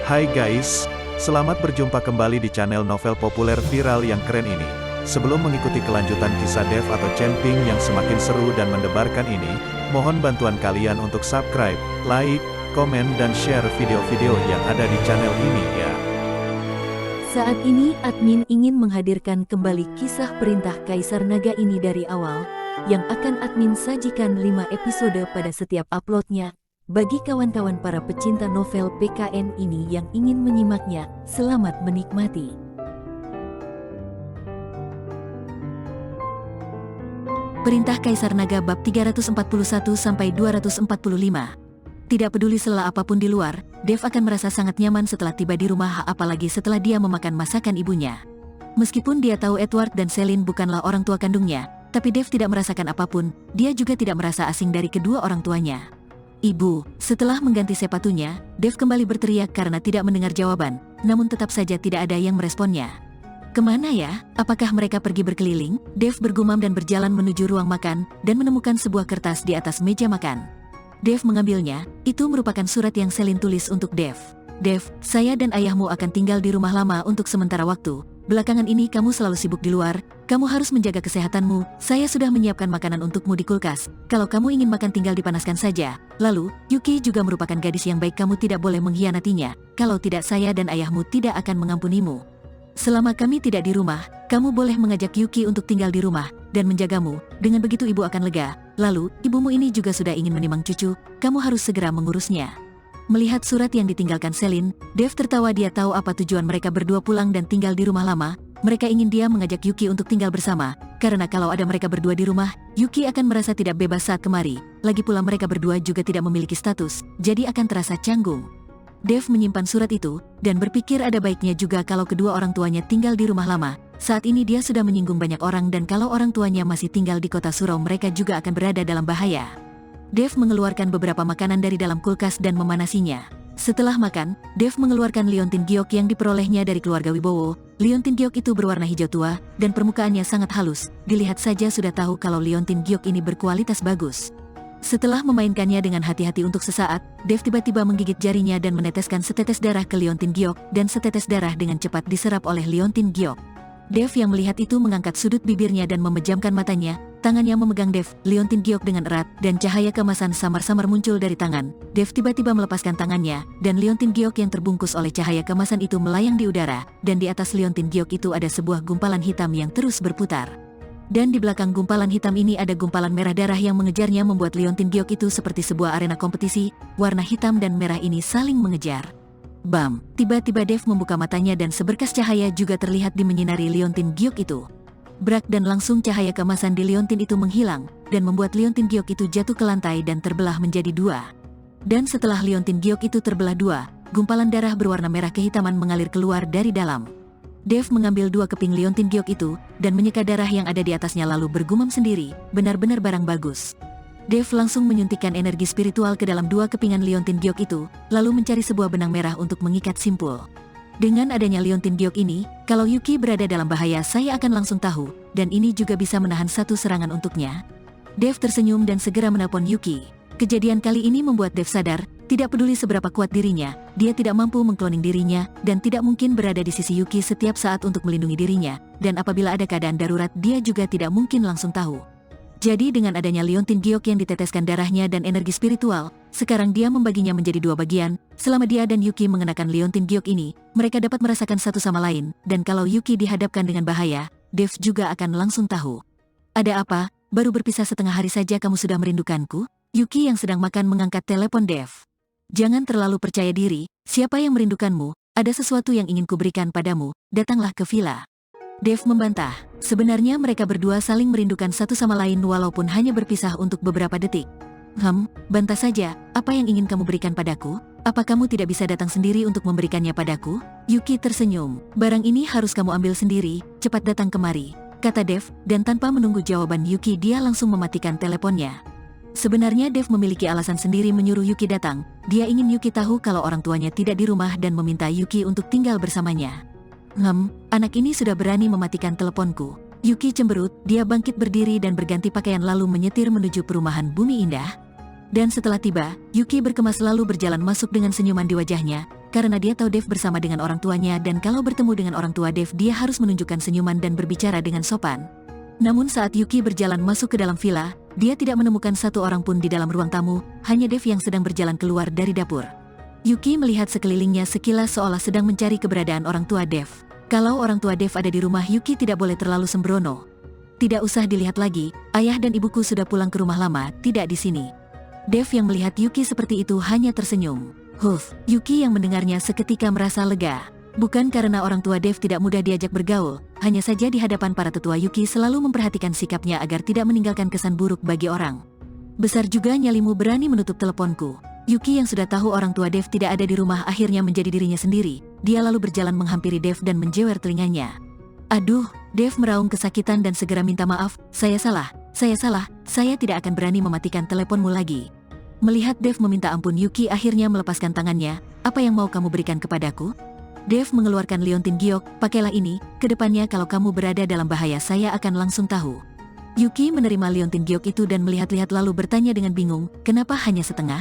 Hai guys, selamat berjumpa kembali di channel novel populer viral yang keren ini. Sebelum mengikuti kelanjutan kisah Dev atau Chen-Ping yang semakin seru dan mendebarkan ini, mohon bantuan kalian untuk subscribe, like, komen dan share video-video yang ada di channel ini ya. Saat ini admin ingin menghadirkan kembali kisah perintah Kaisar Naga ini dari awal, yang akan admin sajikan 5 episode pada setiap uploadnya. Bagi kawan-kawan para pecinta novel PKN ini yang ingin menyimaknya, selamat menikmati. Perintah Kaisar Naga bab 341-245. Tidak peduli sela apapun di luar, Dev akan merasa sangat nyaman setelah tiba di rumah, apalagi setelah dia memakan masakan ibunya. Meskipun dia tahu Edward dan Celine bukanlah orang tua kandungnya, tapi Dev tidak merasakan apapun, dia juga tidak merasa asing dari kedua orang tuanya. Ibu, setelah mengganti sepatunya, Dev kembali berteriak karena tidak mendengar jawaban, namun tetap saja tidak ada yang meresponnya. Kemana ya? Apakah mereka pergi berkeliling? Dev bergumam dan berjalan menuju ruang makan, dan menemukan sebuah kertas di atas meja makan. Dev mengambilnya, itu merupakan surat yang Celine tulis untuk Dev. Dev, saya dan ayahmu akan tinggal di rumah lama untuk sementara waktu. Belakangan ini kamu selalu sibuk di luar, kamu harus menjaga kesehatanmu, saya sudah menyiapkan makanan untukmu di kulkas, kalau kamu ingin makan tinggal dipanaskan saja. Lalu, Yuki juga merupakan gadis yang baik, kamu tidak boleh mengkhianatinya, kalau tidak saya dan ayahmu tidak akan mengampunimu. Selama kami tidak di rumah, kamu boleh mengajak Yuki untuk tinggal di rumah, dan menjagamu, dengan begitu ibu akan lega. Lalu, ibumu ini juga sudah ingin menimang cucu, kamu harus segera mengurusnya. Melihat surat yang ditinggalkan Celine, Dev tertawa, dia tahu apa tujuan mereka berdua pulang dan tinggal di rumah lama. Mereka ingin dia mengajak Yuki untuk tinggal bersama, karena kalau ada mereka berdua di rumah, Yuki akan merasa tidak bebas saat kemari. Lagi pula mereka berdua juga tidak memiliki status, jadi akan terasa canggung. Dev menyimpan surat itu, dan berpikir ada baiknya juga kalau kedua orang tuanya tinggal di rumah lama. Saat ini dia sudah menyinggung banyak orang, dan kalau orang tuanya masih tinggal di kota surau mereka juga akan berada dalam bahaya. Dev mengeluarkan beberapa makanan dari dalam kulkas dan memanasinya. Setelah makan, Dev mengeluarkan liontin giok yang diperolehnya dari keluarga Wibowo. Liontin giok itu berwarna hijau tua, dan permukaannya sangat halus. Dilihat saja sudah tahu kalau liontin giok ini berkualitas bagus. Setelah memainkannya dengan hati-hati untuk sesaat, Dev tiba-tiba menggigit jarinya dan meneteskan setetes darah ke liontin giok, dan setetes darah dengan cepat diserap oleh liontin giok. Dev yang melihat itu mengangkat sudut bibirnya dan memejamkan matanya, tangannya memegang Dev, liontin giok dengan erat, dan cahaya keemasan samar-samar muncul dari tangan. Dev tiba-tiba melepaskan tangannya, dan liontin giok yang terbungkus oleh cahaya keemasan itu melayang di udara, dan di atas liontin giok itu ada sebuah gumpalan hitam yang terus berputar. Dan di belakang gumpalan hitam ini ada gumpalan merah darah yang mengejarnya, membuat liontin giok itu seperti sebuah arena kompetisi, warna hitam dan merah ini saling mengejar. Bam! Tiba-tiba Dev membuka matanya dan seberkas cahaya juga terlihat di menyinari liontin giok itu. Brak, dan langsung cahaya keemasan di liontin itu menghilang, dan membuat liontin giok itu jatuh ke lantai dan terbelah menjadi dua. Dan setelah liontin giok itu terbelah dua, gumpalan darah berwarna merah kehitaman mengalir keluar dari dalam. Dev mengambil 2 keping liontin giok itu, dan menyeka darah yang ada di atasnya lalu bergumam sendiri, benar-benar barang bagus. Dev langsung menyuntikkan energi spiritual ke dalam 2 kepingan liontin giok itu, lalu mencari sebuah benang merah untuk mengikat simpul. Dengan adanya liontin giok ini, kalau Yuki berada dalam bahaya saya akan langsung tahu, dan ini juga bisa menahan satu serangan untuknya. Dev tersenyum dan segera menelpon Yuki. Kejadian kali ini membuat Dev sadar, tidak peduli seberapa kuat dirinya, dia tidak mampu mengkloning dirinya, dan tidak mungkin berada di sisi Yuki setiap saat untuk melindungi dirinya, dan apabila ada keadaan darurat dia juga tidak mungkin langsung tahu. Jadi dengan adanya liontin giok yang diteteskan darahnya dan energi spiritual, sekarang dia membaginya menjadi 2 bagian. Selama dia dan Yuki mengenakan liontin giok ini, mereka dapat merasakan satu sama lain, dan kalau Yuki dihadapkan dengan bahaya, Dev juga akan langsung tahu. Ada apa? Baru berpisah setengah hari saja kamu sudah merindukanku? Yuki yang sedang makan mengangkat telepon Dev. Jangan terlalu percaya diri, siapa yang merindukanmu? Ada sesuatu yang ingin kuberikan padamu, datanglah ke villa. Dev membantah, sebenarnya mereka berdua saling merindukan satu sama lain walaupun hanya berpisah untuk beberapa detik. Bantah saja, apa yang ingin kamu berikan padaku? Apa kamu tidak bisa datang sendiri untuk memberikannya padaku? Yuki tersenyum, barang ini harus kamu ambil sendiri, cepat datang kemari, kata Dev, dan tanpa menunggu jawaban Yuki dia langsung mematikan teleponnya. Sebenarnya Dev memiliki alasan sendiri menyuruh Yuki datang, dia ingin Yuki tahu kalau orang tuanya tidak di rumah dan meminta Yuki untuk tinggal bersamanya. Anak ini sudah berani mematikan teleponku. Yuki cemberut, dia bangkit berdiri dan berganti pakaian lalu menyetir menuju perumahan Bumi Indah. Dan setelah tiba, Yuki berkemas lalu berjalan masuk dengan senyuman di wajahnya. karena dia tahu Dev bersama dengan orang tuanya dan kalau bertemu dengan orang tua Dev dia harus menunjukkan senyuman dan berbicara dengan sopan. Namun saat Yuki berjalan masuk ke dalam villa, dia tidak menemukan satu orang pun di dalam ruang tamu, hanya Dev yang sedang berjalan keluar dari dapur. Yuki melihat sekelilingnya sekilas seolah sedang mencari keberadaan orang tua Dev. Kalau orang tua Dev ada di rumah, Yuki tidak boleh terlalu sembrono. Tidak usah dilihat lagi, ayah dan ibuku sudah pulang ke rumah lama, tidak di sini. Dev yang melihat Yuki seperti itu hanya tersenyum. Yuki yang mendengarnya seketika merasa lega. Bukan karena orang tua Dev tidak mudah diajak bergaul, hanya saja di hadapan para tetua Yuki selalu memperhatikan sikapnya agar tidak meninggalkan kesan buruk bagi orang. Besar juga nyalimu berani menutup teleponku. Yuki yang sudah tahu orang tua Dev tidak ada di rumah akhirnya menjadi dirinya sendiri. Dia lalu berjalan menghampiri Dev dan menjewer telinganya. Aduh, Dev meraung kesakitan dan segera minta maaf, saya salah, saya tidak akan berani mematikan teleponmu lagi. Melihat Dev meminta ampun, Yuki akhirnya melepaskan tangannya. Apa yang mau kamu berikan kepadaku? Dev mengeluarkan liontin giok, pakailah ini, kedepannya kalau kamu berada dalam bahaya saya akan langsung tahu. Yuki menerima liontin giok itu dan melihat-lihat lalu bertanya dengan bingung, kenapa hanya setengah?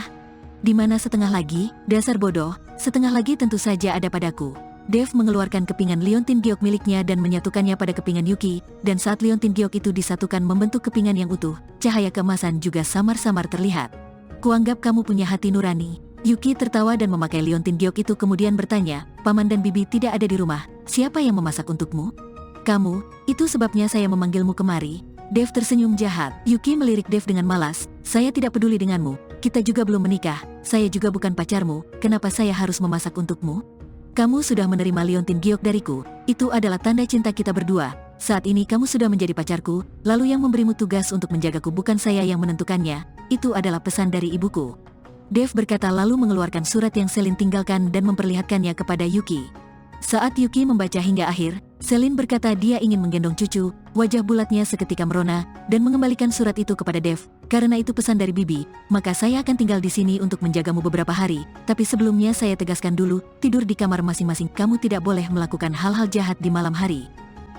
Di mana setengah lagi? Dasar bodoh, setengah lagi tentu saja ada padaku. Dev mengeluarkan kepingan liontin giok miliknya dan menyatukannya pada kepingan Yuki, dan saat liontin giok itu disatukan membentuk kepingan yang utuh, cahaya keemasan juga samar-samar terlihat. Kuanggap kamu punya hati nurani. Yuki tertawa dan memakai liontin giok itu kemudian bertanya, paman dan bibi tidak ada di rumah, siapa yang memasak untukmu? Kamu, itu sebabnya saya memanggilmu kemari. Dev tersenyum jahat. Yuki melirik Dev dengan malas, saya tidak peduli denganmu, kita juga belum menikah, saya juga bukan pacarmu, kenapa saya harus memasak untukmu? Kamu sudah menerima liontin giok dariku, itu adalah tanda cinta kita berdua. Saat ini kamu sudah menjadi pacarku, lalu yang memberimu tugas untuk menjagaku bukan saya yang menentukannya, itu adalah pesan dari ibuku. Dev berkata lalu mengeluarkan surat yang Selin tinggalkan dan memperlihatkannya kepada Yuki. Saat Yuki membaca hingga akhir, Selin berkata dia ingin menggendong cucu, wajah bulatnya seketika merona, dan mengembalikan surat itu kepada Dev. Karena itu pesan dari bibi, maka saya akan tinggal di sini untuk menjagamu beberapa hari, tapi sebelumnya saya tegaskan dulu, tidur di kamar masing-masing, kamu tidak boleh melakukan hal-hal jahat di malam hari.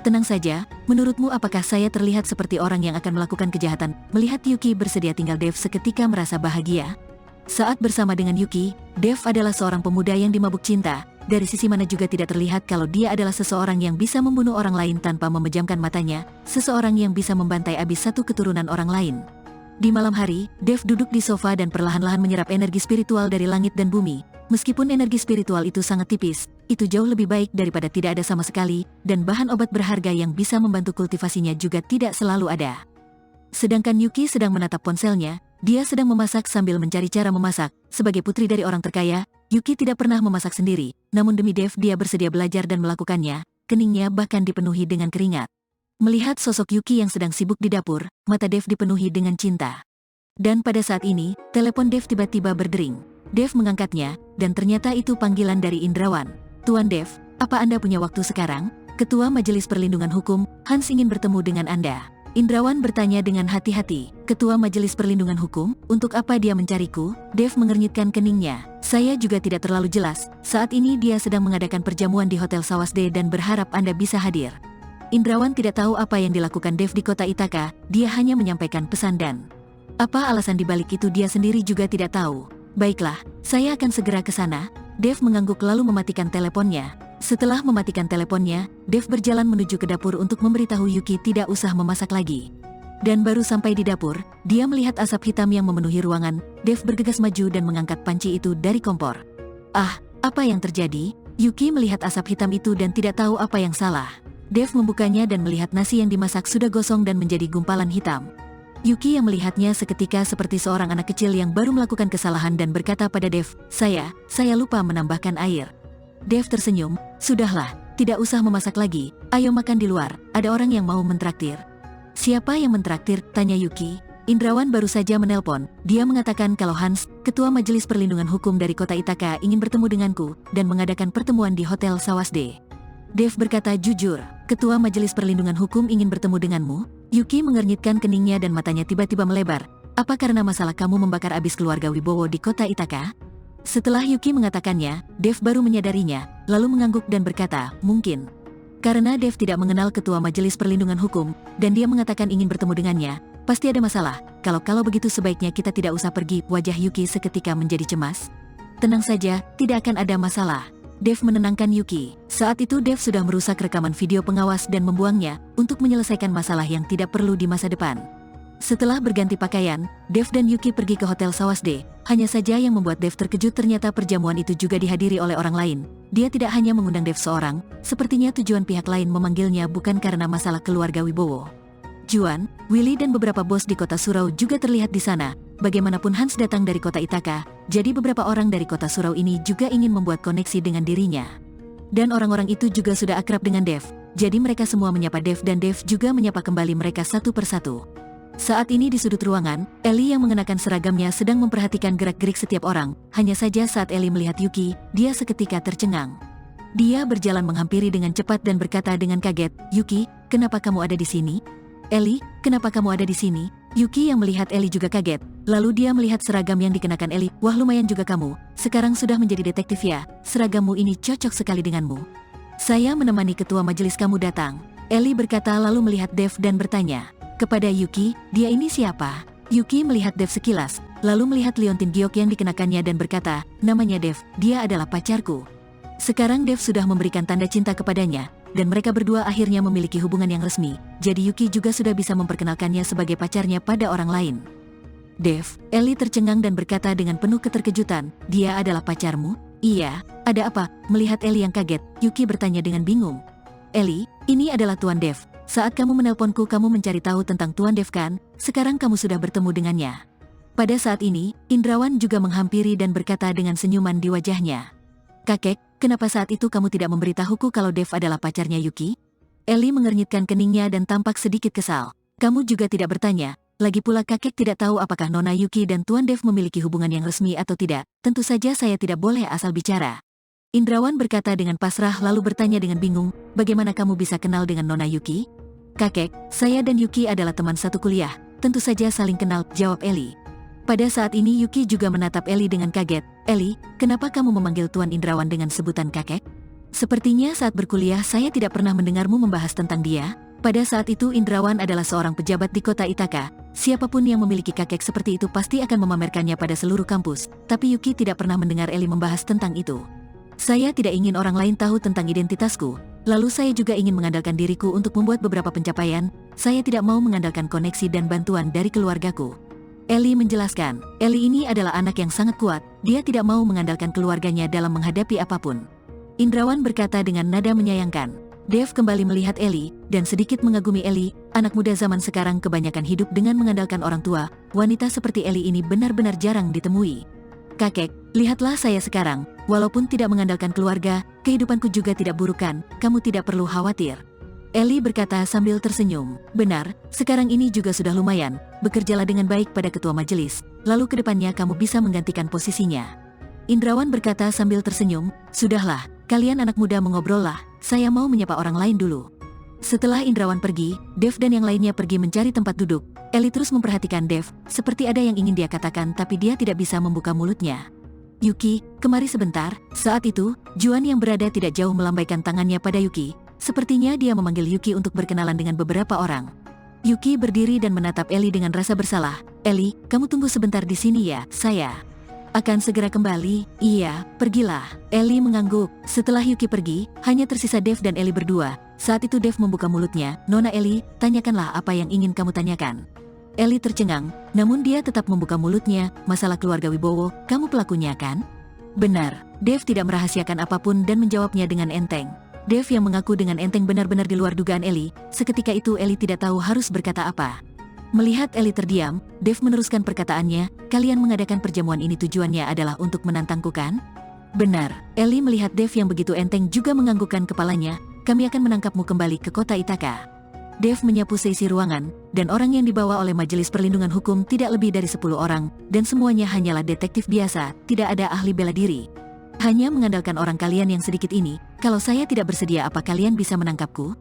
Tenang saja, menurutmu apakah saya terlihat seperti orang yang akan melakukan kejahatan? Melihat Yuki bersedia tinggal, Dev seketika merasa bahagia. Saat bersama dengan Yuki, Dev adalah seorang pemuda yang dimabuk cinta. Dari sisi mana juga tidak terlihat kalau dia adalah seseorang yang bisa membunuh orang lain tanpa memejamkan matanya, seseorang yang bisa membantai habis satu keturunan orang lain. Di malam hari, Dev duduk di sofa dan perlahan-lahan menyerap energi spiritual dari langit dan bumi. Meskipun energi spiritual itu sangat tipis, itu jauh lebih baik daripada tidak ada sama sekali, dan bahan obat berharga yang bisa membantu kultivasinya juga tidak selalu ada. Sedangkan Yuki sedang menatap ponselnya, dia sedang memasak sambil mencari cara memasak. Sebagai putri dari orang terkaya, Yuki tidak pernah memasak sendiri, namun demi Dev dia bersedia belajar dan melakukannya, keningnya bahkan dipenuhi dengan keringat. Melihat sosok Yuki yang sedang sibuk di dapur, mata Dev dipenuhi dengan cinta. Dan pada saat ini, telepon Dev tiba-tiba berdering. Dev mengangkatnya, dan ternyata itu panggilan dari Indrawan. Tuan Dev, apa Anda punya waktu sekarang? Ketua Majelis Perlindungan Hukum, Hans ingin bertemu dengan Anda. Indrawan bertanya dengan hati-hati. Ketua Majelis Perlindungan Hukum, untuk apa dia mencariku? Dev mengernyitkan keningnya. Saya juga tidak terlalu jelas, saat ini dia sedang mengadakan perjamuan di Hotel Sawasde dan berharap Anda bisa hadir. Indrawan tidak tahu apa yang dilakukan Dev di kota Ithaka, dia hanya menyampaikan pesan dan apa alasan dibalik itu dia sendiri juga tidak tahu. Baiklah, saya akan segera ke sana. Dev mengangguk lalu mematikan teleponnya. Setelah mematikan teleponnya, Dev berjalan menuju ke dapur untuk memberitahu Yuki tidak usah memasak lagi. Dan baru sampai di dapur, dia melihat asap hitam yang memenuhi ruangan. Dev bergegas maju dan mengangkat panci itu dari kompor. Ah, apa yang terjadi? Yuki melihat asap hitam itu dan tidak tahu apa yang salah. Dev membukanya dan melihat nasi yang dimasak sudah gosong dan menjadi gumpalan hitam. Yuki yang melihatnya seketika seperti seorang anak kecil yang baru melakukan kesalahan dan berkata pada Dev, saya lupa menambahkan air. Dev tersenyum, sudahlah, tidak usah memasak lagi, ayo makan di luar, ada orang yang mau mentraktir. Siapa yang mentraktir? Tanya Yuki. Indrawan baru saja menelpon, dia mengatakan kalau Hans, Ketua Majelis Perlindungan Hukum dari kota Ithaka ingin bertemu denganku, dan mengadakan pertemuan di Hotel Sawasde. Dev berkata jujur, Ketua Majelis Perlindungan Hukum ingin bertemu denganmu? Yuki mengernyitkan keningnya dan matanya tiba-tiba melebar. Apa karena masalah kamu membakar habis keluarga Wibowo di kota Ithaka? Setelah Yuki mengatakannya, Dev baru menyadarinya, lalu mengangguk dan berkata, mungkin. Karena Dev tidak mengenal Ketua Majelis Perlindungan Hukum, dan dia mengatakan ingin bertemu dengannya, pasti ada masalah. Kalau begitu sebaiknya kita tidak usah pergi. Wajah Yuki seketika menjadi cemas. tenang saja, tidak akan ada masalah. Dev menenangkan Yuki. Saat itu Dev sudah merusak rekaman video pengawas dan membuangnya untuk menyelesaikan masalah yang tidak perlu di masa depan. Setelah berganti pakaian, Dev dan Yuki pergi ke Hotel Sawasde. Hanya saja yang membuat Dev terkejut ternyata perjamuan itu juga dihadiri oleh orang lain. Dia tidak hanya mengundang Dev seorang, sepertinya tujuan pihak lain memanggilnya bukan karena masalah keluarga Wibowo. Juan, Willy dan beberapa bos di kota Surau juga terlihat di sana. Bagaimanapun Hans datang dari kota Ithaka, jadi beberapa orang dari kota Surau ini juga ingin membuat koneksi dengan dirinya. Dan orang-orang itu juga sudah akrab dengan Dev, jadi mereka semua menyapa Dev dan Dev juga menyapa kembali mereka satu persatu. Saat ini di sudut ruangan, Ellie yang mengenakan seragamnya sedang memperhatikan gerak-gerik setiap orang. Hanya saja saat Ellie melihat Yuki, dia seketika tercengang. Dia berjalan menghampiri dengan cepat dan berkata dengan kaget, "Yuki, kenapa kamu ada di sini?" "Ellie, kenapa kamu ada di sini?" Yuki yang melihat Ellie juga kaget. Lalu dia melihat seragam yang dikenakan Ellie. "Wah, lumayan juga kamu. Sekarang sudah menjadi detektif ya. Seragammu ini cocok sekali denganmu. Saya menemani ketua majelis kamu datang." Ellie berkata lalu melihat Dev dan bertanya kepada Yuki, "Dia ini siapa?" Yuki melihat Dev sekilas, lalu melihat liontin giok yang dikenakannya dan berkata, "Namanya Dev, dia adalah pacarku." Sekarang Dev sudah memberikan tanda cinta kepadanya, dan mereka berdua akhirnya memiliki hubungan yang resmi, jadi Yuki juga sudah bisa memperkenalkannya sebagai pacarnya pada orang lain. "Dev," Ellie tercengang dan berkata dengan penuh keterkejutan, "Dia adalah pacarmu?" "Iya, ada apa?" Melihat Ellie yang kaget, Yuki bertanya dengan bingung. "Ellie, ini adalah Tuan Dev. Saat kamu menelponku kamu mencari tahu tentang Tuan Dev kan? Sekarang kamu sudah bertemu dengannya." Pada saat ini, Indrawan juga menghampiri dan berkata dengan senyuman di wajahnya, "Kakek, kenapa saat itu kamu tidak memberitahuku kalau Dev adalah pacarnya Yuki?" Ellie mengernyitkan keningnya dan tampak sedikit kesal. "Kamu juga tidak bertanya. Lagi pula kakek tidak tahu apakah Nona Yuki dan Tuan Dev memiliki hubungan yang resmi atau tidak. Tentu saja saya tidak boleh asal bicara." Indrawan berkata dengan pasrah lalu bertanya dengan bingung, "Bagaimana kamu bisa kenal dengan Nona Yuki?" "Kakek, saya dan Yuki adalah teman satu kuliah. Tentu saja saling kenal," jawab Ellie. Pada saat ini Yuki juga menatap Ellie dengan kaget. "Ellie, kenapa kamu memanggil Tuan Indrawan dengan sebutan kakek? Sepertinya saat berkuliah saya tidak pernah mendengarmu membahas tentang dia." Pada saat itu Indrawan adalah seorang pejabat di kota Ithaka. Siapapun yang memiliki kakek seperti itu pasti akan memamerkannya pada seluruh kampus. Tapi Yuki tidak pernah mendengar Ellie membahas tentang itu. "Saya tidak ingin orang lain tahu tentang identitasku. Lalu saya juga ingin mengandalkan diriku untuk membuat beberapa pencapaian. Saya tidak mau mengandalkan koneksi dan bantuan dari keluargaku." Ellie menjelaskan, Ellie ini adalah anak yang sangat kuat. Dia tidak mau mengandalkan keluarganya dalam menghadapi apapun. Indrawan berkata dengan nada menyayangkan. Dev kembali melihat Ellie, dan sedikit mengagumi Ellie. Anak muda zaman sekarang kebanyakan hidup dengan mengandalkan orang tua. Wanita seperti Ellie ini benar-benar jarang ditemui. "Kakek, lihatlah saya sekarang. Walaupun tidak mengandalkan keluarga, kehidupanku juga tidak buruk kan, kamu tidak perlu khawatir." Ellie berkata sambil tersenyum, "Benar, sekarang ini juga sudah lumayan. Bekerjalah dengan baik pada ketua majelis, lalu kedepannya kamu bisa menggantikan posisinya." Indrawan berkata sambil tersenyum, "Sudahlah, kalian anak muda mengobrol lah, saya mau menyapa orang lain dulu." Setelah Indrawan pergi, Dev dan yang lainnya pergi mencari tempat duduk. Ellie terus memperhatikan Dev, seperti ada yang ingin dia katakan tapi dia tidak bisa membuka mulutnya. "Yuki, kemari sebentar." Saat itu, Juan yang berada tidak jauh melambaikan tangannya pada Yuki. Sepertinya dia memanggil Yuki untuk berkenalan dengan beberapa orang. Yuki berdiri dan menatap Ellie dengan rasa bersalah. "Ellie, kamu tunggu sebentar di sini ya, saya akan segera kembali." "Iya, pergilah." Ellie mengangguk. Setelah Yuki pergi, hanya tersisa Dev dan Ellie berdua. Saat itu Dev membuka mulutnya, "Nona Ellie, tanyakanlah apa yang ingin kamu tanyakan." Ellie tercengang, namun dia tetap membuka mulutnya. "Masalah keluarga Wibowo, kamu pelakunya kan?" "Benar." Dev tidak merahasiakan apapun dan menjawabnya dengan enteng. Dev yang mengaku dengan enteng benar-benar di luar dugaan Ellie. Seketika itu Ellie tidak tahu harus berkata apa. Melihat Ellie terdiam, Dev meneruskan perkataannya, "Kalian mengadakan perjamuan ini tujuannya adalah untuk menantangku kan?" "Benar." Ellie melihat Dev yang begitu enteng juga menganggukkan kepalanya. "Kami akan menangkapmu kembali ke kota Ithaka." Dev menyapu seisi ruangan, dan orang yang dibawa oleh Majelis Perlindungan Hukum tidak lebih dari 10 orang, dan semuanya hanyalah detektif biasa, tidak ada ahli bela diri. "Hanya mengandalkan orang kalian yang sedikit ini, kalau saya tidak bersedia apa kalian bisa menangkapku?"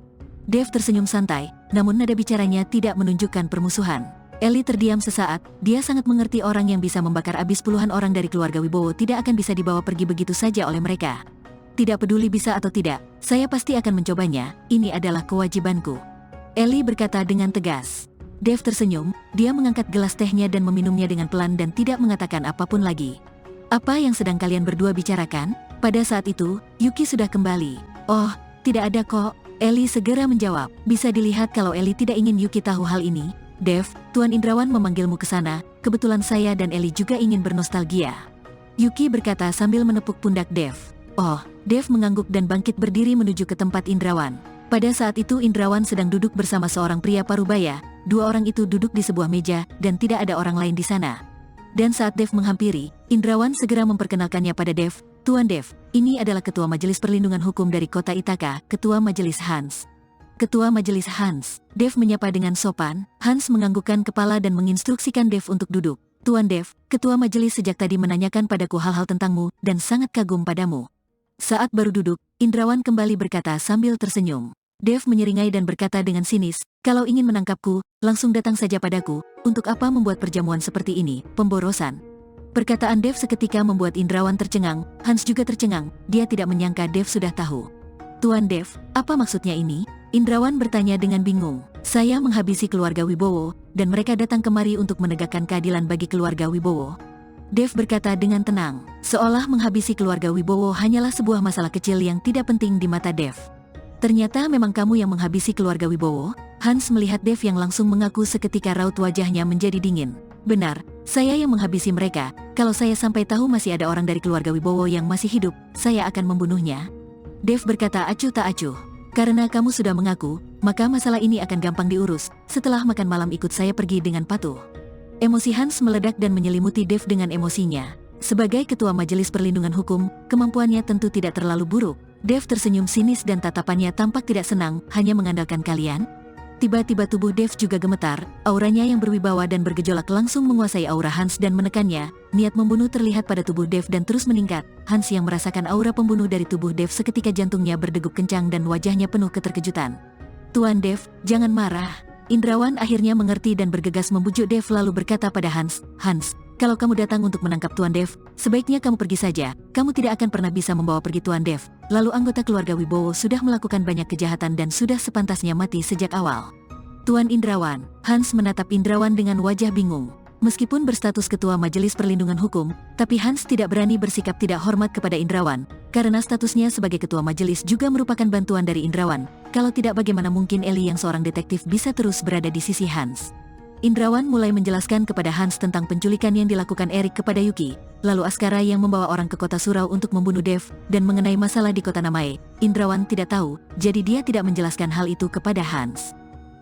Dev tersenyum santai, namun nada bicaranya tidak menunjukkan permusuhan. Ellie terdiam sesaat, dia sangat mengerti orang yang bisa membakar habis puluhan orang dari keluarga Wibowo tidak akan bisa dibawa pergi begitu saja oleh mereka. "Tidak peduli bisa atau tidak, saya pasti akan mencobanya, ini adalah kewajibanku." Ellie berkata dengan tegas. Dev tersenyum, dia mengangkat gelas tehnya dan meminumnya dengan pelan dan tidak mengatakan apapun lagi. Apa yang sedang kalian berdua bicarakan? Pada saat itu, Yuki sudah kembali. Oh, tidak ada kok. Ellie segera menjawab. Bisa dilihat kalau Ellie tidak ingin Yuki tahu hal ini. Dev, Tuan Indrawan memanggilmu ke sana. Kebetulan saya dan Ellie juga ingin bernostalgia. Yuki berkata sambil menepuk pundak Dev. Oh, Dev mengangguk dan bangkit berdiri menuju ke tempat Indrawan. Pada saat itu Indrawan sedang duduk bersama seorang pria parubaya. Dua orang itu duduk di sebuah meja dan tidak ada orang lain di sana. Dan saat Dev menghampiri, Indrawan segera memperkenalkannya pada Dev. Tuan Dev, ini adalah Ketua Majelis Perlindungan Hukum dari Kota Ithaka, Ketua Majelis Hans. Ketua Majelis Hans. Dev menyapa dengan sopan. Hans menganggukkan kepala dan menginstruksikan Dev untuk duduk. Tuan Dev, Ketua Majelis sejak tadi menanyakan padaku hal-hal tentangmu dan sangat kagum padamu. Saat baru duduk, Indrawan kembali berkata sambil tersenyum. Dev menyeringai dan berkata dengan sinis, kalau ingin menangkapku, langsung datang saja padaku. Untuk apa membuat perjamuan seperti ini, pemborosan? Perkataan Dev seketika membuat Indrawan tercengang. Hans juga tercengang, dia tidak menyangka Dev sudah tahu. Tuan Dev, apa maksudnya ini? Indrawan bertanya dengan bingung. Saya menghabisi keluarga Wibowo, dan mereka datang kemari untuk menegakkan keadilan bagi keluarga Wibowo. Dev berkata dengan tenang, seolah menghabisi keluarga Wibowo hanyalah sebuah masalah kecil yang tidak penting di mata Dev. Ternyata memang kamu yang menghabisi keluarga Wibowo? Hans melihat Dev yang langsung mengaku seketika raut wajahnya menjadi dingin. Benar, saya yang menghabisi mereka. Kalau saya sampai tahu masih ada orang dari keluarga Wibowo yang masih hidup, saya akan membunuhnya. Dev berkata acuh tak acuh. Karena kamu sudah mengaku, maka masalah ini akan gampang diurus. Setelah makan malam ikut saya pergi dengan patuh. Emosi Hans meledak dan menyelimuti Dev dengan emosinya. Sebagai Ketua Majelis Perlindungan Hukum, kemampuannya tentu tidak terlalu buruk. Dev tersenyum sinis dan tatapannya tampak tidak senang, hanya mengandalkan kalian. Tiba-tiba tubuh Dev juga gemetar, auranya yang berwibawa dan bergejolak langsung menguasai aura Hans dan menekannya. Niat membunuh terlihat pada tubuh Dev dan terus meningkat. Hans yang merasakan aura pembunuh dari tubuh Dev seketika jantungnya berdegup kencang dan wajahnya penuh keterkejutan. Tuan Dev, jangan marah. Indrawan akhirnya mengerti dan bergegas membujuk Dev lalu berkata pada Hans, Hans, kalau kamu datang untuk menangkap Tuan Dev, sebaiknya kamu pergi saja. Kamu tidak akan pernah bisa membawa pergi Tuan Dev. Lalu anggota keluarga Wibowo sudah melakukan banyak kejahatan dan sudah sepantasnya mati sejak awal. Tuan Indrawan. Hans menatap Indrawan dengan wajah bingung. Meskipun berstatus Ketua Majelis Perlindungan Hukum, tapi Hans tidak berani bersikap tidak hormat kepada Indrawan, karena statusnya sebagai Ketua Majelis juga merupakan bantuan dari Indrawan. Kalau tidak bagaimana mungkin Ellie yang seorang detektif bisa terus berada di sisi Hans. Indrawan mulai menjelaskan kepada Hans tentang penculikan yang dilakukan Erik kepada Yuki, lalu Askara yang membawa orang ke kota Surau untuk membunuh Dev, dan mengenai masalah di kota Namae. Indrawan tidak tahu, jadi dia tidak menjelaskan hal itu kepada Hans.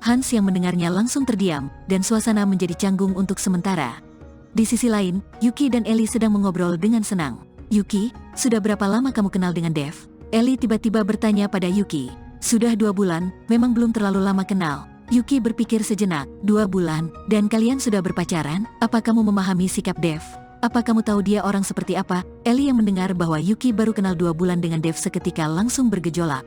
Hans yang mendengarnya langsung terdiam, dan suasana menjadi canggung untuk sementara. Di sisi lain, Yuki dan Ellie sedang mengobrol dengan senang. Yuki, sudah berapa lama kamu kenal dengan Dev? Ellie tiba-tiba bertanya pada Yuki. Sudah 2 bulan, memang belum terlalu lama kenal. Yuki berpikir sejenak, 2 bulan, dan kalian sudah berpacaran? Apa kamu memahami sikap Dev? Apa kamu tahu dia orang seperti apa? Ellie yang mendengar bahwa Yuki baru kenal 2 bulan dengan Dev seketika langsung bergejolak.